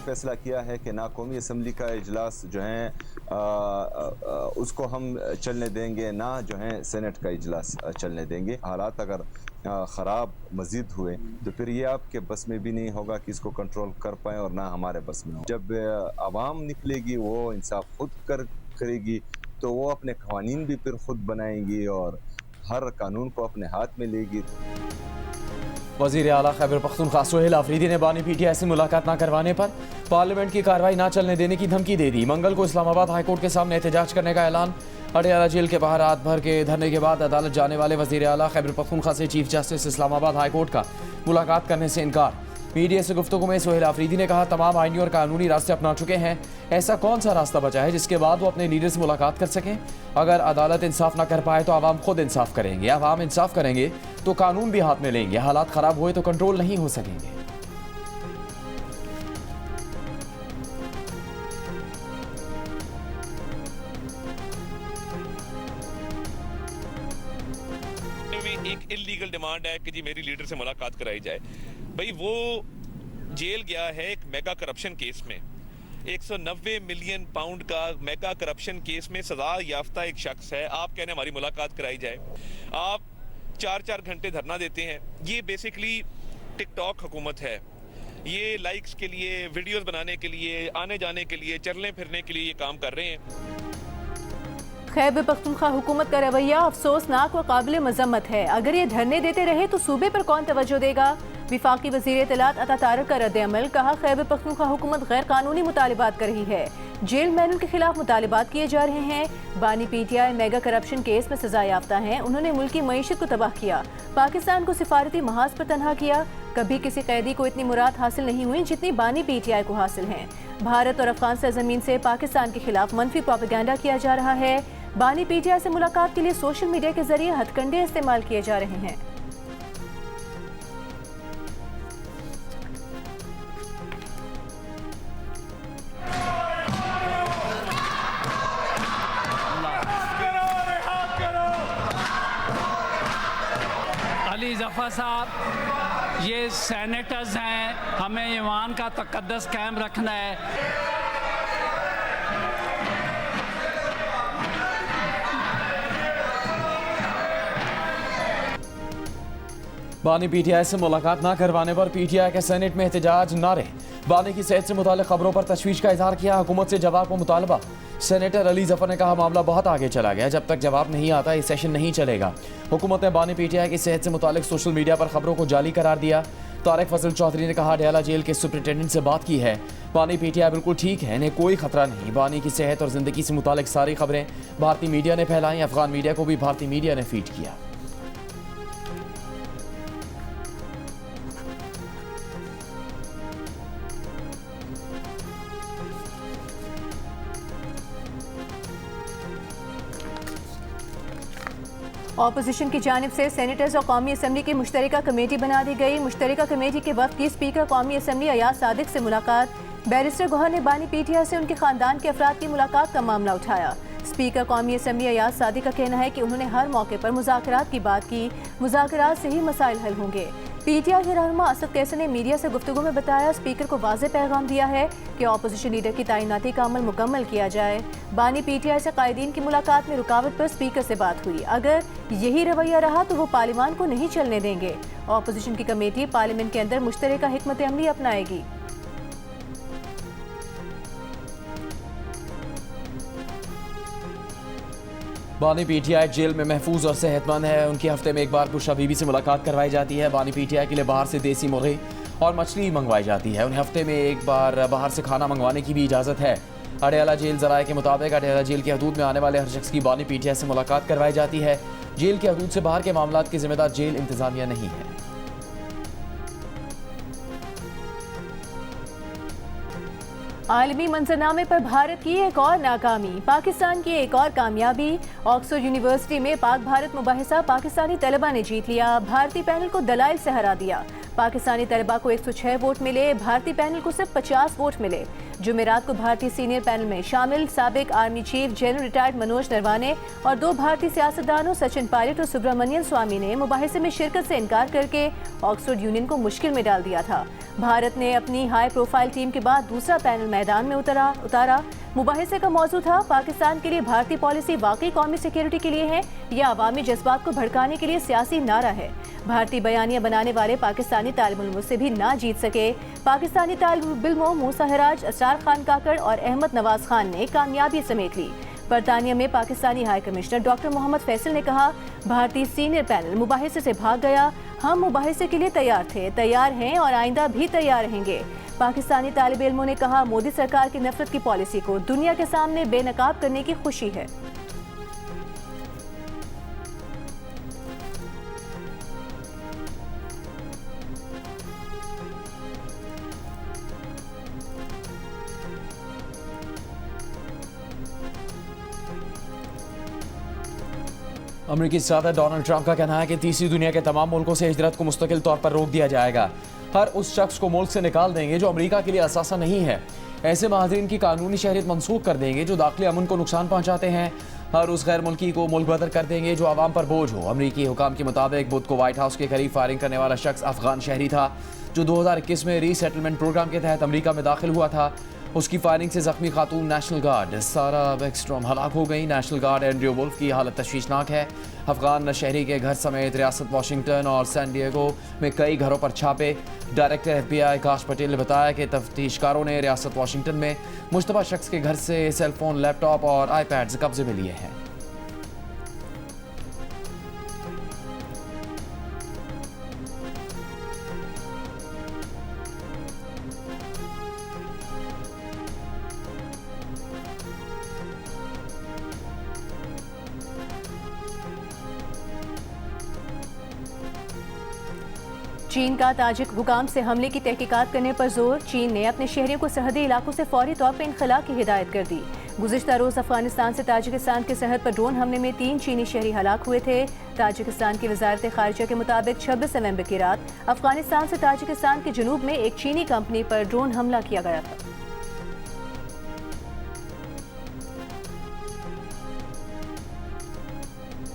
फैसला किया है कि ना कौमी असम्बली का इजलास जो है उसको हम चलने देंगे, ना जो है सेनेट का इजलास चलने देंगे। हालात अगर ख़राब मज़ीद हुए तो फिर ये आपके बस में भी नहीं होगा कि इसको कंट्रोल कर पाएँ और ना हमारे बस में हो। जब आवाम निकलेगी वो इंसाफ खुद करेगी तो वो अपने कवानीन भी फिर खुद बनाएंगी और हर कानून को अपने हाथ में लेगी। वज़ीर आला खैबर पख्तूनख्वा सुहेल आफरीदी ने बानी पीटीआई से मुलाकात न करवाने पर पार्लियामेंट की कार्रवाई न चलने देने की धमकी दे दी। मंगल को इस्लामाबाद हाईकोर्ट के सामने एहतजाज करने का ऐलान। अडयाला जेल के बाहर रात भर के धरने के बाद अदालत जाने वाले वज़ीर आला खैबर पख्तूनख्वा से चीफ जस्टिस इस्लामाबाद हाईकोर्ट का मुलाकात करने से इनकार। मीडिया से गुफ्तगू में सुहेल आफरीदी ने कहा, तमाम आईनी और कानूनी रास्ते अपना चुके हैं, ऐसा कौन सा रास्ता बचा है जिसके बाद वो अपने लीडर से मुलाकात कर सकें। अगर अदालत इंसाफ ना कर पाए तो आवाम खुद इंसाफ करेंगे, आवाम इंसाफ करेंगे तो कानून भी हाथ में लेंगे। हालात खराब हुए तो कंट्रोल नहीं हो सकेंगे। एक इलीगल डिमांड है कि जी मेरी लीडर से मुलाकात कराई जाए। भाई वो जेल गया है एक मेगा करप्शन केस में, 190 मिलियन पाउंड का मेगा करप्शन केस में सजा याफ्ता एक शख्स है। आप कहने हमारी मुलाकात कराई जाए, आप 4-4 घंटे धरना देते हैं। ये बेसिकली टिकटॉक हुकूमत है। ये लाइक्स के लिए, वीडियोस बनाने के लिए, आने जाने के लिए, चलने फिरने के लिए ये काम कर रहे हैं। खैबर पख्तूनख्वा हुकूमत का रवैया अफसोसनाक व काबिल मजम्मत है। अगर ये धरने देते रहे तो सूबे पर कौन तवज्जो देगा। विफाकी वज़ीर इत्तलात अता तारक का रद्द-ए-अमल। कहा, खैबर पख्तूनख्वा हुकूमत गैर कानूनी मुतालिबात कर रही है। जेल मैनुअल के खिलाफ मुतालिबात किए जा रहे हैं। बानी पीटीआई मेगा करप्शन केस में सजा याफ्ता हैं। उन्होंने मुल्क की मईशत को तबाह किया, पाकिस्तान को सिफारती महाज पर तनहा किया। कभी किसी कैदी को इतनी मुराद हासिल नहीं हुई जितनी बानी पीटीआई को हासिल हैं। भारत और अफगान सरजमीन से पाकिस्तान के खिलाफ मनफी प्रोपेगेंडा किया जा रहा है। बानी पीटीआई से मुलाकात के लिए सोशल मीडिया के जरिए हथकंडे इस्तेमाल किए जा रहे हैं। अली जफ़र साहब, ये सेनेटर्स हैं, हमें ईमान का तक़द्दुस कायम रखना है। बानी पीटीआई से मुलाकात ना करवाने पर पीटीआई के सेनेट में एहतजाज नारे। बानी की सेहत से मुताल्लिक़ खबरों पर तशवीश का इजहार किया, हुकूमत से जवाब को मुतालबा। सेनेटर अली जफ़र ने कहा, मामला बहुत आगे चला गया, जब तक जवाब नहीं आता ये सेशन नहीं चलेगा। हुकूमत ने बानी पीटीआई की सेहत से मुताल्लिक़ सोशल मीडिया पर खबरों को जाली करार दिया। तारिक फजल चौधरी ने कहा, अडयाला जेल के सुपरिटेंडेंट से बात की है, बानी पीटीआई बिल्कुल ठीक है, इन्हें कोई खतरा नहीं। बानी की सेहत और ज़िंदगी से मुताल्लिक़ सारी खबरें भारतीय मीडिया ने फैलाई, अफगान मीडिया को भी भारतीय मीडिया ने फीड किया। ऑपोजिशन की जानिब से सेनेटर्स और कौमी असम्बली की मुश्तरका कमेटी बना दी गई। मुश्तरका कमेटी के वक्त की स्पीकर कौमी असम्बली अयाज सादिक से मुलाकात। बैरिस्टर गौहर ने बानी पीटीआई से उनके खानदान के अफराद की मुलाकात का मामला उठाया। स्पीकर कौमी असम्बली अयाज सादिक का कहना है कि उन्होंने हर मौके पर मुज़ाकरात की बात की, मुज़ाकरात से ही मसाइल हल होंगे। पीटीआई के रहनुमा असद कैसर ने मीडिया से गुफ्तगू में बताया, स्पीकर को वाज़ेह पैगाम दिया है कि ऑपोजिशन लीडर की तैनाती का अमल मुकम्मल किया जाए। बानी पीटीआई से कायदीन की मुलाकात में रुकावट पर स्पीकर से बात हुई, अगर यही रवैया रहा तो वो पार्लियामान को नहीं चलने देंगे। ऑपोजिशन की कमेटी पार्लियामेंट के अंदर मुश्तरका हिकमत अमली अपनाएगी। बानी पीटीआई जेल में महफूज और सेहतमंद है। उनकी हफ्ते में एक बार बुशरा बीबी से मुलाकात करवाई जाती है। बानी पीटीआई के लिए बाहर से देसी मुर्गी और मछली मंगवाई जाती है। उन्हें हफ्ते में एक बार बाहर से खाना मंगवाने की भी इजाज़त है। अडयाला जेल ज़राए के मुताबिक अडयाला जेल के हदूद में आने वाले हर शख्स की बानी पीटीआई से मुलाकात करवाई जाती है। जेल के हदूद से बाहर के मामलात की जिम्मेदार जेल इंतजामिया नहीं है। आलमी मंजरनामे पर भारत की एक और नाकामी, पाकिस्तान की एक और कामयाबी। ऑक्सफोर्ड यूनिवर्सिटी में पाक भारत मुबाहिसा पाकिस्तानी तलबा ने जीत लिया। भारतीय पैनल को दलाइल से हरा दिया। पाकिस्तानी तलबा को 106 वोट मिले, भारतीय पैनल को सिर्फ 50 वोट मिले। जुमेरात को भारतीय सीनियर पैनल में शामिल साबिक army chief general retired Manoj Naravane और 2 भारतीय सियासतदानों सचिन पायलट और सुब्रमण्यन स्वामी ने मुबाहिसे में शिरकत से इनकार करके ऑक्सफोर्ड यूनियन को मुश्किल में डाल दिया था। भारत ने अपनी हाई प्रोफाइल टीम के बाद दूसरा पैनल मैदान में उतारा। मुबाहिसे का मौजू था पाकिस्तान के लिए भारतीय पॉलिसी वाकई कौमी सिक्योरिटी के लिए है या अवामी जज्बात को भड़काने के लिए सियासी नारा है। भारतीय बयानिया बनाने वाले पाकिस्तानी तालिब इल्मों से भी ना जीत सके। पाकिस्तानी तालिब इल्मों मूसा हराज, असरार खान काकड़ और अहमद नवाज खान ने कामयाबी समेट ली। बरतानिया में Pakistani high commissioner doctor Mohammad Faisal ने कहा, भारतीय सीनियर पैनल मुबाहिसे से भाग गया। हम मुबाहिसे के लिए तैयार थे, तैयार हैं और आइंदा भी तैयार रहेंगे। पाकिस्तानी तालिब इल्मों ने कहा, मोदी सरकार की नफरत की पॉलिसी को दुनिया के सामने बेनकाब करने की खुशी है। अमेरिकी सदर डोनाल्ड ट्रंप का कहना है कि तीसरी दुनिया के तमाम मुल्कों से हिजरत को मुस्तकिल तौर पर रोक दिया जाएगा। हर उस शख्स को मुल्क से निकाल देंगे जो अमेरिका के लिए असासा नहीं है। ऐसे महाजरीन की कानूनी शहरियत मनसूख कर देंगे जो दाखिली अमन को नुकसान पहुंचाते हैं। हर उस गैर मुल्की को मुल्क बदर कर देंगे जो आवाम पर बोझ हो। अमेरिकी हुकाम के मुताबिक बुध को व्हाइट हाउस के करीब फायरिंग करने वाला शख्स अफगान शहरी था जो 2021 में रीसेटलमेंट प्रोग्राम के तहत अमेरिका में दाखिल हुआ था। उसकी फायरिंग से जख्मी खातून नेशनल गार्ड सारा बैकस्ट्रॉम हलाक हो गई। नेशनल गार्ड एंड्रयू वुल्फ की हालत तशवीशनाक है। अफगान शहरी के घर समेत रियासत वाशिंगटन और सैन डिएगो में कई घरों पर छापे। डायरेक्टर FBI काश पटेल ने बताया कि तफ्तीशकारों ने रियासत वाशिंगटन में मुश्तबा शख्स के घर से सेलफोन, लैपटॉप और आईपैड्स कब्जे में लिए हैं। चीन का ताजिक हुकाम से हमले की तहकीकात करने पर जोर। चीन ने अपने शहरियों को सरहदी इलाकों से फौरी तौर पर इनखला की हिदायत कर दी। गुज़िश्ता रोज अफगानिस्तान से ताजिकिस्तान की सरहद पर ड्रोन हमले में 3 चीनी शहरी हलाक हुए थे। ताजिकिस्तान की वजारत खारिजा के मुताबिक 26 नवंबर की रात अफगानिस्तान से ताजिकिस्तान के जनूब में एक चीनी कंपनी पर ड्रोन हमला किया गया था।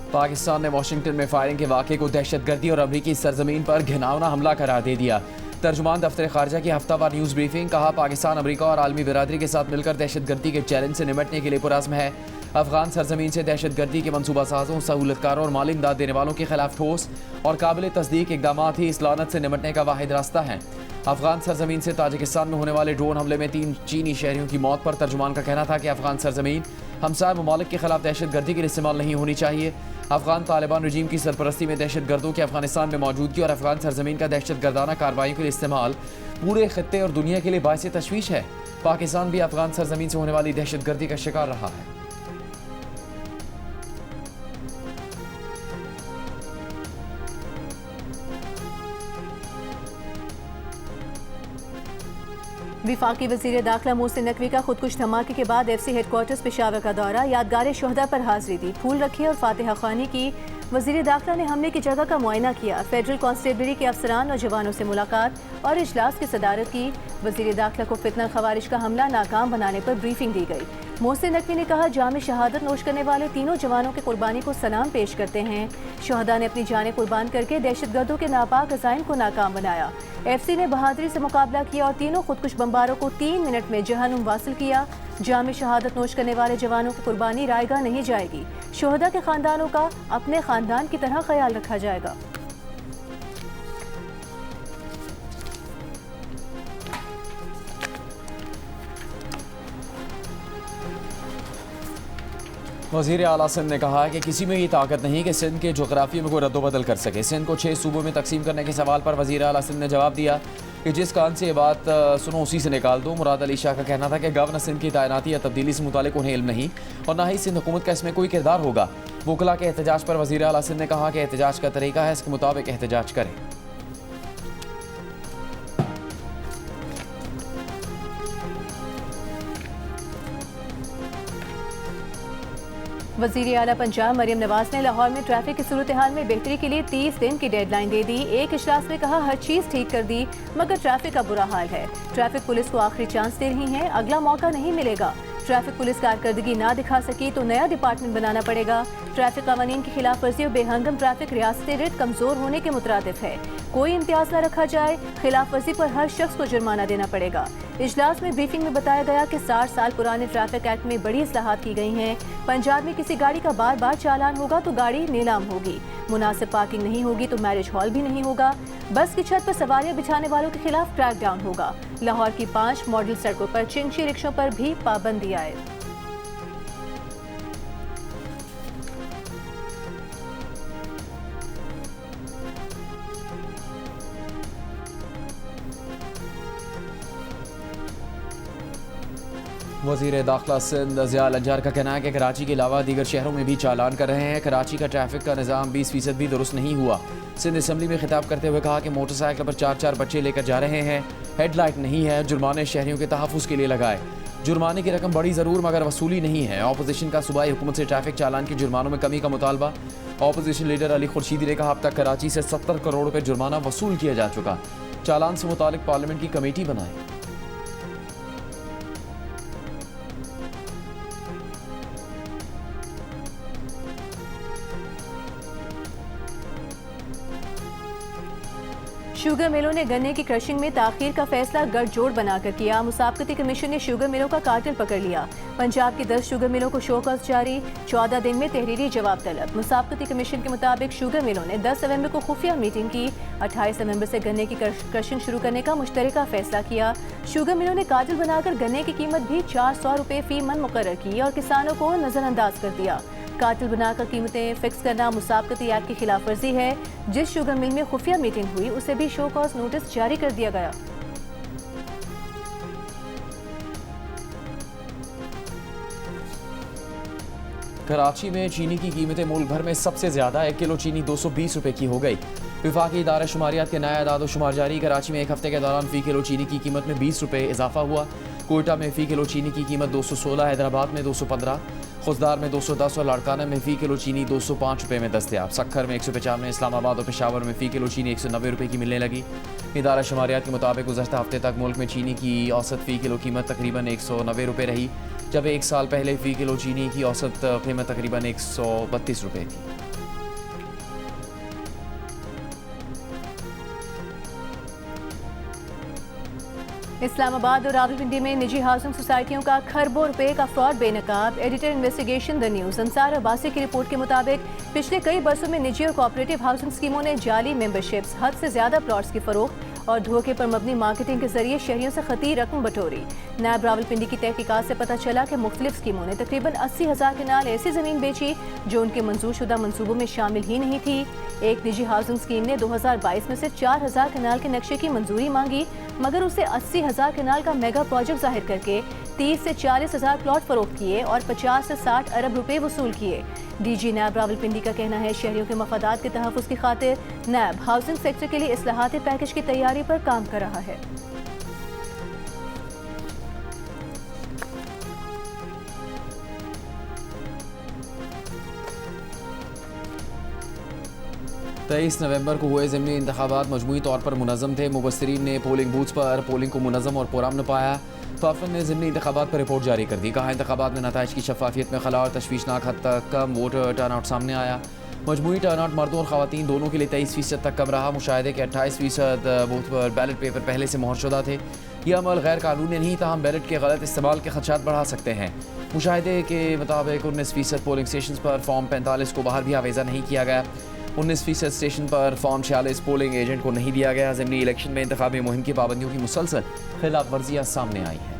पाकिस्तान ने वाशिंगटन में फायरिंग के वाक़े को दहशतगर्दी और अमरीकी सरजमीन पर घिनौना हमला करार दे दिया। तर्जुमान दफ्तर खारजा की हफ्तावार न्यूज़ ब्रीफिंग। कहा, पाकिस्तान अमेरिका और आलमी बिरादरी के साथ मिलकर दहशतगर्दी के चैलेंज से निपटने के लिए पुरज़्म है। अफगान सरजमीन से दहशतगर्दी के मनसूबा साजों, सहूलतकारों और माली इमदाद देने वालों के खिलाफ ठोस और काबिल तस्दीक इकदाम ही इस लानत से निपटने का वाहिद रास्ता है। अफगान सरजमीन से ताजिकिस्तान में होने वाले ड्रोन हमले में 3 चीनी शहरियों की मौत पर तर्जुमान का कहना था कि अफगान सरजमीन हमसाय ममालिक के खिलाफ दहशतगर्दी के लिए इस्तेमाल नहीं होनी चाहिए। अफगान तालिबान रजीम की सरपरस्ती में दहशतगर्दों के अफगानिस्तान में मौजूदगी और अफगान सरजमीन का दहशतगर्दाना कार्रवाइयों के लिए इस्तेमाल पूरे खित्ते और दुनिया के लिए बायसे तशवीश है। पाकिस्तान भी अफगान सरजमीन से होने वाली दहशतगर्दी का शिकार रहा है। विफाकी वज़ीर दाखिला मोहसिन नकवी का खुदकुश धमाके के बाद FC हेडक्वार्टर्स पेशावर का दौरा। यादगार शोहदा पर हाजिरी दी, फूल रखे और फातिहा ख्वानी की। वज़ीर दाखिला ने हमले की जगह का मुआयना किया। फेडरल कांस्टेबलरी के अफसरान और जवानों से मुलाकात और इजलास की सदारत की। वज़ीर दाखिला को फितना खवारिश का हमला नाकाम बनाने पर ब्रीफिंग दी गई। मोहसिन नकवी ने कहा, जाम शहादत नोश करने वाले तीनों जवानों की कुर्बानी को सलाम पेश करते हैं। शोहदा ने अपनी जानें कुर्बान करके दहशतगर्दों के नापाक अज़ाइम को नाकाम बनाया। FC ने बहादुरी से मुकाबला किया और तीनों खुदकुश बमबारों को 3 मिनट में जहन्नुम वासिल किया। जाम शहादत नोश करने वाले जवानों की कुर्बानी रायगा नहीं जाएगी। शोहदा के खानदानों का अपने खानदान की तरह ख्याल रखा जाएगा। वज़ीर आला सिंध ने कहा कि किसी में ये ताकत नहीं कि सिंध के जोग्राफी में कोई रद्दोबदल कर सके। सिंध को 6 सूबों में तकसीम करने के सवाल पर वज़ीर आला सिंध ने जवाब दिया कि जिस कान से ये बात सुनो उसी से निकाल दो। मुराद अली शाह का कहना था कि गवर्नर सिंध की तैनाती या तब्दीली से मुतालिक उन्हें इल्म नहीं और ना ही सिंध हुकूमत का इसमें कोई किरदार होगा। वकला के एहतजाज पर वज़ीर आला सिंध ने कहा कि एहतजाज का तरीका है, इसके मुताबिक एहतजाज करें। वज़ीर आला पंजाब मरियम नवाज ने लाहौर में ट्रैफिक की सूरत हाल में बेहतरी के लिए 30 दिन की डेडलाइन दे दी। एक इजलास में कहा हर चीज ठीक कर दी मगर ट्रैफिक का बुरा हाल है। ट्रैफिक पुलिस को आखिरी चांस दे रही है, अगला मौका नहीं मिलेगा। ट्रैफिक पुलिस कारकर्दगी ना दिखा सकी तो नया डिपार्टमेंट बनाना पड़ेगा। ट्रैफिक कानून की खिलाफ वर्जी और बेहंगम ट्रैफिक रियासती रिट कमजोर होने के मुतरादिफ है। कोई इम्तियाज न रखा जाए, खिलाफ वर्जी पर हर शख्स को जुर्माना देना पड़ेगा। इजलास में ब्रीफिंग में बताया गया कि 60 साल पुराने ट्रैफिक एक्ट में बड़ी इस्लाहात की गई हैं। पंजाब में किसी गाड़ी का बार बार चालान होगा तो गाड़ी नीलाम होगी, मुनासिब पार्किंग नहीं होगी तो मैरिज हॉल भी नहीं होगा। बस की छत पर सवारियां बिछाने वालों के खिलाफ क्रैकडाउन होगा। लाहौर की 5 मॉडल सड़कों पर चिंची रिक्शों पर भी पाबंदी आए। वज़ीर दाखिला सिंध ज़िया लंजार का कहना है कि कराची के अलावा दीगर शहरों में भी चालान कर रहे हैं। कराची का ट्रैफिक का निज़ाम 20% भी दुरुस्त नहीं हुआ। सिंध असम्बली में खिताब करते हुए कहा कि मोटरसाइकिल पर 4-4 बच्चे लेकर जा रहे हैं, हेडलाइट नहीं है, जुर्माने शहरियों के तहफ़्फ़ुज़ के लिए लगाए। जुर्माने की रकम बड़ी ज़रूर मगर वसूली नहीं है। अपोजिशन का सूबाई हुकूमत से ट्रैफिक चालान के जुर्मानों में कमी का मुतालबा। अपोजिशन लीडर अली खुर्शीदी ने कहा अब तक कराची से 70 करोड़ रुपये जुर्माना वसूल किया जा चुका। चालान से मुतालिक पार्लियामेंट की कमेटी बनाए। शुगर मिलों ने गन्ने की क्रशिंग में ताखीर का फैसला गठजोड़ बनाकर किया। मुसाबकती कमीशन ने शुगर मिलों का कार्टेल पकड़ लिया। पंजाब की 10 शुगर मिलों को शोकॉज जारी, 14 दिन में तहरीरी जवाब तलब। मुसाबकती कमीशन के मुताबिक शुगर मिलों ने 10 नवंबर को खुफिया मीटिंग की। 28 नवंबर से गन्ने की क्रशिंग शुरू करने का मुश्तरका फैसला किया। शुगर मिलों ने कार्टेल बनाकर गन्ने की कीमत भी 400 रुपये फी मन मुकर्रर की और किसानों को नजरअंदाज कर दिया। कार्टेल बनाकर कीमतें फिक्स करना मुसाबकती एक्ट की खिलाफ वर्जी है। जिस शुगर मिल में खुफिया मीटिंग हुई उसे भी शो कॉज नोटिस जारी कर दिया गया। कराची में चीनी की कीमतें मुल्क भर में सबसे ज्यादा 1 किलो चीनी 220 रुपए की हो गई। विफाकी इदारा शुमारियात के नया अदाद शुमार जारी। कराची में एक हफ्ते के दौरान फी किलो चीनी की कीमत में 20 रुपए इजाफा हुआ। कोयटा में फ़ी किलो चीनी की कीमत 216, हैदराबाद में 215, खुजदार में 210 और लाड़काना में फ़ी किलो चीनी 205 रुपये में दस्तयाब। सक्खर में 195, इस्लामाबाद और पेशावर में फ़ी किलो चीनी 190 रुपये की मिलने लगी। इदारा शुमारियात के मुताबिक गुज़श्ता हफ्ते तक मुल्क में चीनी की औसत फ़ी किलो कीमत तकरीबन 190 रुपये रही, जब एक साल पहले फ़ी किलो चीनी की औसत कीमत तकरीबन 132 रुपये थी। इस्लामाबाद और रावलपिंडी में निजी हाउसिंग सोसाइटियों का खरबों रुपए का फ्रॉड बेनकाब। Editor investigation the news Ansar Abbasi की रिपोर्ट के मुताबिक पिछले कई बरसों में निजी और कोऑपरेटिव हाउसिंग स्कीमों ने जाली मेंबरशिप्स, हद से ज्यादा प्लॉट्स की फरोख्त और धोखे पर मबनी मार्केटिंग के जरिए शहरियों से खती रकम बटोरी। नायब रावलपिंडी की तहकीकात से पता चला कि मुख्तलिफ स्कीमों ने तकरीबन 80,000 कनाल ऐसी जमीन बेची जो उनके मंजूर शुदा मनसूबों में शामिल ही नहीं थी। एक निजी हाउसिंग स्कीम ने 2022 में से 4,000 कनाल के नक्शे की मंजूरी मांगी, मगर उसे 80,000 कनाल का मेगा प्रोजेक्ट जाहिर करके 30 से 40,000 प्लॉट फरोख्त किए और 50 से 60 अरब रुपए वसूल किए। डीजी नायब रावलपिंडी का कहना है शहरियों के मफादात के तहफ़्फ़ुज़ की खातिर नायब हाउसिंग सेक्टर के लिए इस्लाहाती पैकेज की तैयारी पर काम कर रहा है। तेईस नवंबर को हुए ज़िमनी इंतखाबात मजमूई तौर पर मुनज़्ज़म थे। मुबस्सिरीन ने पोलिंग बूथ्स पर पोलिंग को मुनज़्ज़म और पुरअमन पाया। फाफन ने ज़िमनी इंतखाबात पर रिपोर्ट जारी कर दी। कहा इंतखाबात में नताइज की शफाफियत में खला और तशवीशनाक हद तक कम वोटर टर्नआउट सामने आया। मजमूई टर्नआउट मर्दों और ख़वातीन दोनों के लिए 23% तक कम रहा। मुशाहिदे के 28% बूथ पर बैलेट पेपर पहले से मोहरशुदा थे। यह अमल गैर कानूनी नहीं, ताहम बैलेट के गलत इस्तेमाल के खदशात बढ़ा सकते हैं। मुशाहिदे के मुताबिक 19% पोलिंग स्टेशन पर फॉर्म 45 को बाहर भी आवेज़ा नहीं किया गया। 19% स्टेशन पर फॉर्म 46 पोलिंग एजेंट को नहीं दिया गया। ज़िमनी इलेक्शन में इंतखाबी मुहिम की पाबंदियों की मुसलसल खिलाफ वर्जियाँ सामने आई हैं।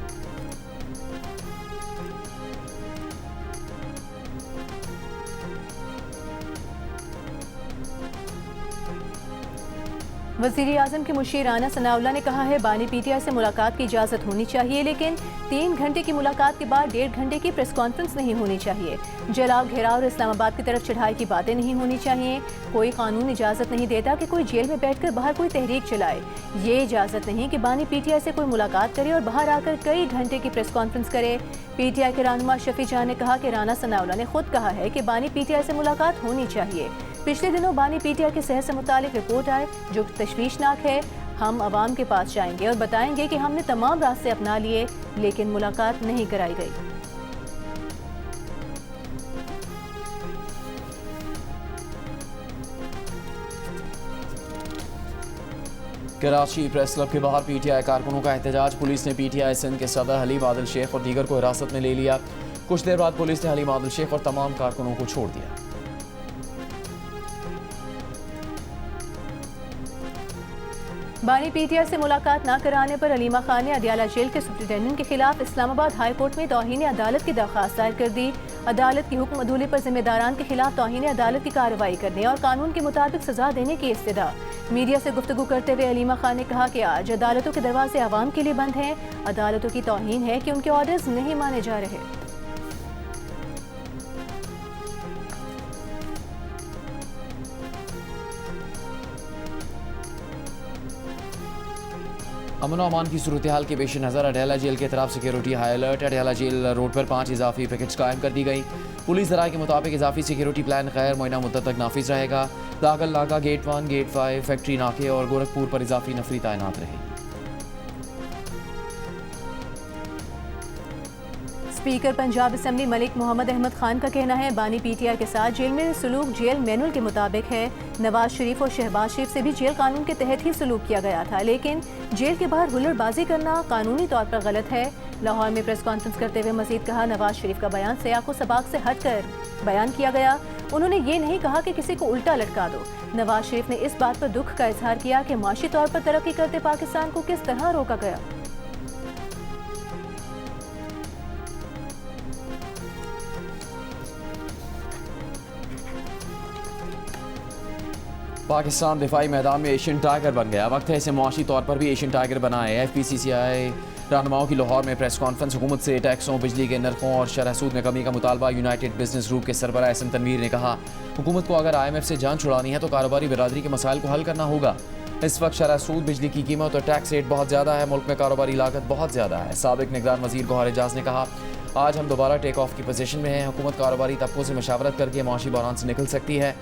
वज़ीर आज़म के मुशीर राना सनाउल्लाह ने कहा है बानी पीटीआई से मुलाकात की इजाज़त होनी चाहिए, लेकिन 3 घंटे की मुलाकात के बाद 1.5 घंटे की प्रेस कॉन्फ्रेंस नहीं होनी चाहिए। जलाव, घेराव और इस्लामाबाद की तरफ चढ़ाई की बातें नहीं होनी चाहिए। कोई कानून इजाज़त नहीं देता कि कोई जेल में बैठकर बाहर कोई तहरीक चलाए। ये इजाज़त नहीं कि बानी पीटीआई से कोई मुलाकात करे और बाहर आकर कई घंटे की प्रेस कॉन्फ्रेंस करे। पीटीआई के रहनुमा शफी जान ने कहा कि राना सनाउल्लाह ने खुद कहा है कि बानी पीटीआई से मुलाकात होनी चाहिए। पिछले दिनों बानी पीटीआई की सेहत से मुतालिक रिपोर्ट आए जो तशवीशनाक है। हम अवाम के पास जाएंगे और बताएंगे कि हमने तमाम रास्ते अपना लिए, लेकिन मुलाकात नहीं कराई गई। कराची प्रेस क्लब के बाहर पीटीआई कारकुनों का एहतजाज। पुलिस ने पीटीआई सिंध के सदर हलीम आदिल शेख और दीगर को हिरासत में ले लिया। कुछ देर बाद पुलिस ने हलीम आदिल शेख और तमाम कारकुनों को छोड़ दिया। बानी पीटीआई से मुलाकात न कराने पर अलीमा खान ने अडियाला जेल के सुप्रिंटेंडेंट के खिलाफ इस्लामाबाद हाई कोर्ट में तौहीन अदालत की दरख्वास्त दायर कर दी। अदालत की हुक्म अदूली पर जिम्मेदारान के खिलाफ तौहीन अदालत की कार्रवाई करने और कानून के मुताबिक सजा देने की इस्तदा। मीडिया से गुफ्तगू करते हुए अलीमा खान ने कहा कि आज अदालतों के दरवाजे आवाम के लिए बंद हैं। अदालतों की तौहीन है कि उनके ऑर्डर्स नहीं माने जा रहे। अमन और अमान की सूरत हाल के पेश नज़र अडियाला जेल की तरफ security high alert. Adiala jail road पर 5 इजाफी पिकेट्स कायम कर दी गई। पुलिस ज़राए के मुताबिक इजाफी सिक्योरिटी प्लान गैर मुअय्यना मुद्दत तक नाफिज रहेगा। दाखिल नाका, गेट 1, गेट 5, फैक्ट्री नाके और गोरखपुर पर इजाफी नफरी तैनात रहेगी। स्पीकर पंजाब असम्बली मलिक मोहम्मद अहमद खान का कहना है बानी पीटीआई के साथ जेल में सलूक जेल मैनुअल के मुताबिक है। नवाज शरीफ और शहबाज शरीफ से भी जेल कानून के तहत ही सलूक किया गया था, लेकिन जेल के बाहर हुल्लड़बाजी करना कानूनी तौर पर गलत है। लाहौर में प्रेस कॉन्फ्रेंस करते हुए मजीद कहा नवाज शरीफ का बयान सियाको सबाक से हटकर बयान किया गया। उन्होंने ये नहीं कहा कि किसी को उल्टा लटका दो। नवाज शरीफ ने इस बात पर दुख का इजहार किया कि माशी तौर पर तरक्की करते पाकिस्तान को किस तरह रोका गया। पाकिस्तान दिफाई मैदान में एशियन टाइगर बन गया। वक्त है इसे मुआशी तौर पर भी एशियन टाइगर बनाए। FPCCI रहनुमाओं की लाहौर में प्रेस कॉन्फ्रेंस। हुकूमत से टैक्सों, बिजली के नरखों और शरह सूद में कमी का मुतालबा। यूनाइटेड बिजनेस ग्रुप के सरबराह एहसन तनवीर ने कहा हुकूमत को अगर IMF से जान छुड़ानी है तो कारोबारी बिरादरी के मसाइल को हल करना होगा। इस वक्त शरह सूद, बिजली की कीमत और टैक्स रेट बहुत ज़्यादा है। मुल्क में कारोबारी लागत बहुत ज़्यादा है। साबिक निगरान वज़ीर गौहर एजाज ने कहा आज हम दोबारा टेक ऑफ की पोजीशन में हैं। हुकूमत कारोबारी तबकों से मशावरत करके मुआशी बहरान से निकल सकती है।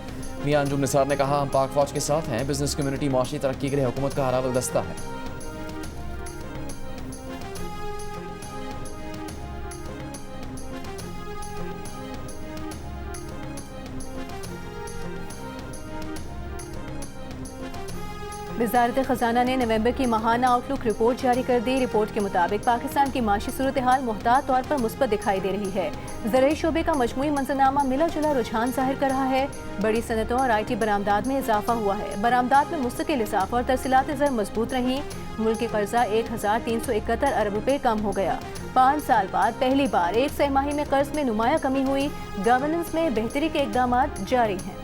मियां अंजुम निसार ने कहा हम पाक फौज के साथ हैं। बिजनेस कम्युनिटी मुआशी तरक्की के लिए हुकूमत का हरावल दस्ता है। वज़ारत ख़ज़ाना ने नवंबर की माहाना आउटलुक रिपोर्ट जारी कर दी। रिपोर्ट के मुताबिक पाकिस्तान की माशी सूरत हाल मुहतात तौर पर मुस्बत दिखाई दे रही है। ज़राई शोबे का मजमूई मंजरनामा मिला जुला रुझान जाहिर कर रहा है। बड़ी सनतों और IT बरामदात में इजाफा हुआ है। बरामदात में मुस्तकिल इजाफा और तरसीलात ज़र मजबूत रही। मुल्क के कर्जा 1371 अरब रुपये कम हो गया। 5 साल बाद पहली बार एक सहमाही में कर्ज में नुमाया कमी हुई। गवर्नेंस में बेहतरी के इकदाम जारी हैं।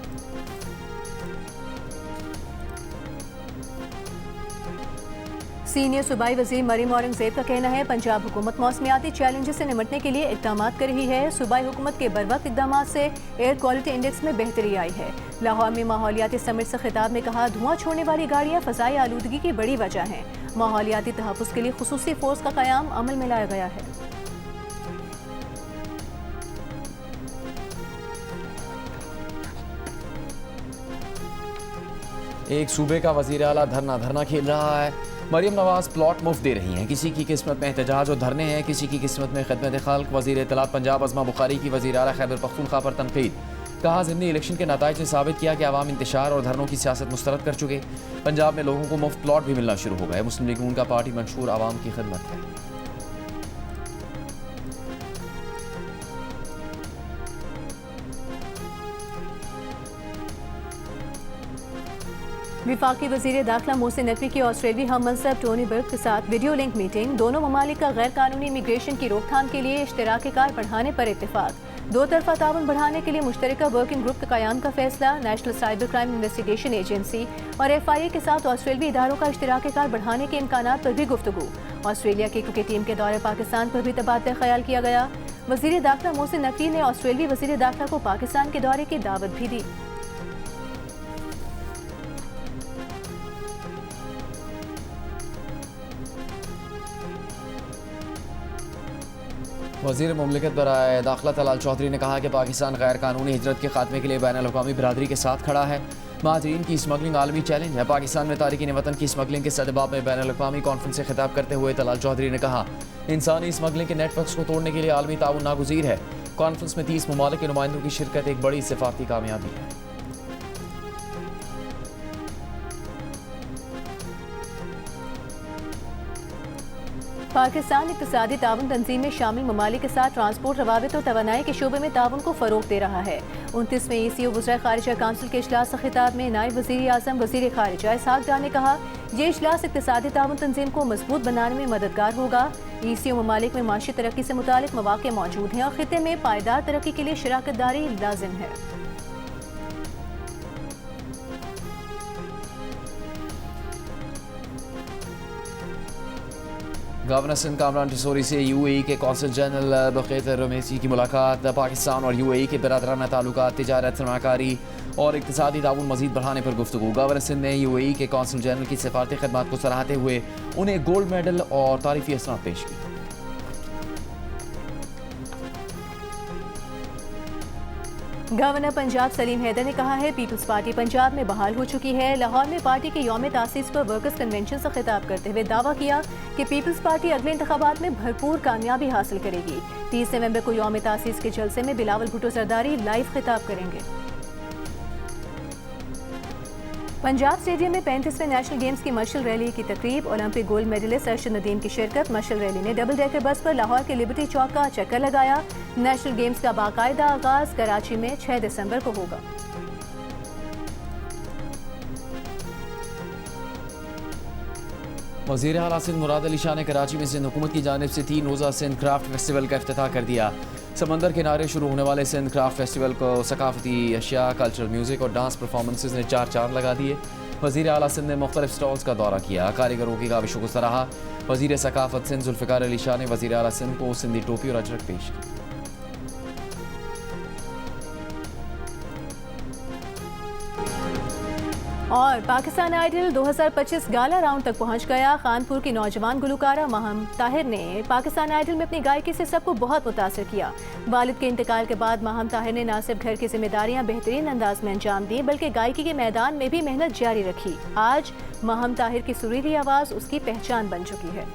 सीनियर सूबाई वज़ीर मरीम औरंगज़ेब का कहना है पंजाब हुकूमत मौसमियाती चैलेंजेस से निपटने के लिए इकदाम कर रही है। सूबाई हुकूमत के बरवक्त इकदाम से एयर क्वालिटी इंडेक्स में बेहतरी आई है। लाहौर में माहौलियाती समिट से खिताब में कहा धुआं छोड़ने वाली गाड़ियाँ फ़ज़ाई आलूदगी की बड़ी वजह हैं। माहौलियाती तहफ़्फ़ुज़ के लिए खुसूसी फोर्स का क़याम अमल में लाया गया है। एक सूबे का वज़ीर आला धरना खेल रहा है। मरियम नवाज प्लॉट मुफ्त दे रही हैं। किसी की किस्मत में एहतजाज और धरने हैं, किसी की किस्मत में खिदमत खल्क। वज़ीर इत्तलात पंजाब अज़मा बुखारी की वज़ीर आला खैबर पख्तूनख्वा पर तनकीद। कहा ज़िमनी इलेक्शन के नताइज ने साबित किया कि अवाम इंतशार और धरनों की सियासत मुस्तरद कर चुके। पंजाब में लोगों को मुफ्त प्लॉट भी मिलना शुरू हो गए। मुस्लिम लीग नून का पार्टी मंशूर आवाम की खिदमत है। विफाकी वज़ीर दाखिला मोहसिन नकवी की ऑस्ट्रेलियाई हम मनसब टोनी बर्ग के साथ वीडियो लिंक मीटिंग। दोनों ममालिक का गैर कानूनी इमिग्रेशन की रोकथाम के लिए इश्तराक कार बढ़ाने पर इत्तेफाक। दो तरफा ताउन बढ़ाने के लिए मुश्तरका वर्किंग ग्रुप के क़याम का फैसला। National cyber crime investigation agency और FIA के साथ ऑस्ट्रेलियाई इदारों का इश्तराक कार बढ़ाने के इम्कानात पर भी गुफ्तगू। ऑस्ट्रेलिया की क्रिकेट टीम के दौरे पाकिस्तान पर भी तबादला ख्याल किया गया। वज़ीर दाखिला मोहसिन नकवी ने ऑस्ट्रेलियाई वज़ीर दाखिला को पाकिस्तान के दौरे की दावत भी दी। वज़ीर मुमलिकत बराए दाखिला तलाल चौधरी ने कहा कि पाकिस्तान गैर कानूनी हिजरत के खात्मे के लिए बैनुल-अक़वामी बिरादरी के साथ खड़ा है। महाजरीन की स्मगलिंग आलमी चैलेंज है। पाकिस्तान में तारिकीन वतन की स्मगलिंग के सदबाब में बैनुल-अक़वामी कॉन्फ्रेंस से खिताब करते हुए तलाल चौधरी ने कहा, इंसानी स्मगलिंग के नेटवर्क्स को तोड़ने के लिए आलमी ताउन नागुज़ीर है। कॉन्फ्रेंस में 30 ममालिक के नुमाइंदों की शिरकत एक बड़ी सिफारती कामयाबी है। पाकिस्तान इक़्तिसादी ताउन तंजीम में शामिल ममालिक के साथ ट्रांसपोर्ट, रवाबित और तवानाई के शोबे में ताउन को फ़रोग़ दे रहा है। 29वें ECO वज़ीर ख़ारिजा काउंसिल के इजलास से खिताब में नायब वज़ीर आज़म वज़ीर ख़ारिजा इसहाक़ डार ने कहा, ये इजलास इक़्तिसादी ताउन तंजीम को मजबूत बनाने में मददगार होगा। ECO ममालिक में माशी तरक्की से मुतालिक मौक़े मौजूद हैं और ख़ित्ते में पायदार तरक्की के लिए शराकत दारी लाज़िम है। गवर्नर सिंध कामरान टिसोरी से UAE के कौंसल जनरल बक़ीत रमेसी की मुलाकात। पाकिस्तान और UAE के बिरादराना ताल्लुकात, तिजारत, सरमाकारी और इक़्तिसादी ताउन मज़ीद बढ़ाने पर गुफ्तगू। गवर्नर सिंध ने UAE के कौंसल जनरल की सफारती खदमात को सराहते हुए उन्हें गोल्ड मेडल और तारीफ़ी असनाद पेश की। गवर्नर पंजाब सलीम हैदर ने कहा है, पीपल्स पार्टी पंजाब में बहाल हो चुकी है। लाहौर में पार्टी के यौम तासीस पर वर्कर्स कन्वेंशन से खिताब करते हुए दावा किया कि पीपल्स पार्टी अगले इंतखाबात में भरपूर कामयाबी हासिल करेगी। 30 नवंबर को यौम तासीस के जलसे में बिलावल भुट्टो जरदारी लाइव खिताब करेंगे। पंजाब स्टेडियम में 35वें नेशनल गेम्स की मशल रैली की तकरीब। Olympic gold medalist Arshad Nadeem की शिरकत। मशल रैली ने डबल डेकर बस पर लाहौर के लिबर्टी चौक का चक्कर लगाया। नेशनल गेम्स का बाकायदा आगाज कराची में 6 दिसंबर को होगा। वज़ीर आला सिंध मुराद अली शाह ने कराची में सिंध हुकूमत की जानिब से 3 रोज़ा सिंध क्राफ्ट फेस्टिवल का इफ्तिताह कर दिया। समंदर किनारे शुरू होने वाले सिंध क्राफ्ट फेस्टिवल को सकाफती अशिया, कल्चरल म्यूज़िक और डांस परफॉर्मेंसेज ने 4 चांद लगा दिए। वज़ीर आला सिंध ने मुख्तलिफ स्टॉल्स का दौरा किया, कारीगरों की काविशों को सराहा। वज़ीर सकाफत सिंध जुल्फ़िकार अली शाह ने वज़ीर आला सिंध को सिंधी टोपी और अजरक पेश की। और पाकिस्तान आइडल 2025 गाला राउंड तक पहुंच गया। खानपुर की नौजवान गुलकारा महम ताहिर ने पाकिस्तान आइडल में अपनी गायकी से सबको बहुत मुतासिर किया। वालिद के इंतकाल के बाद महम ताहिर ने न सिर्फ घर की जिम्मेदारियां बेहतरीन अंदाज में अंजाम दी, बल्कि गायकी के मैदान में भी मेहनत जारी रखी। आज महम ताहिर की सुरीली आवाज़ उसकी पहचान बन चुकी है।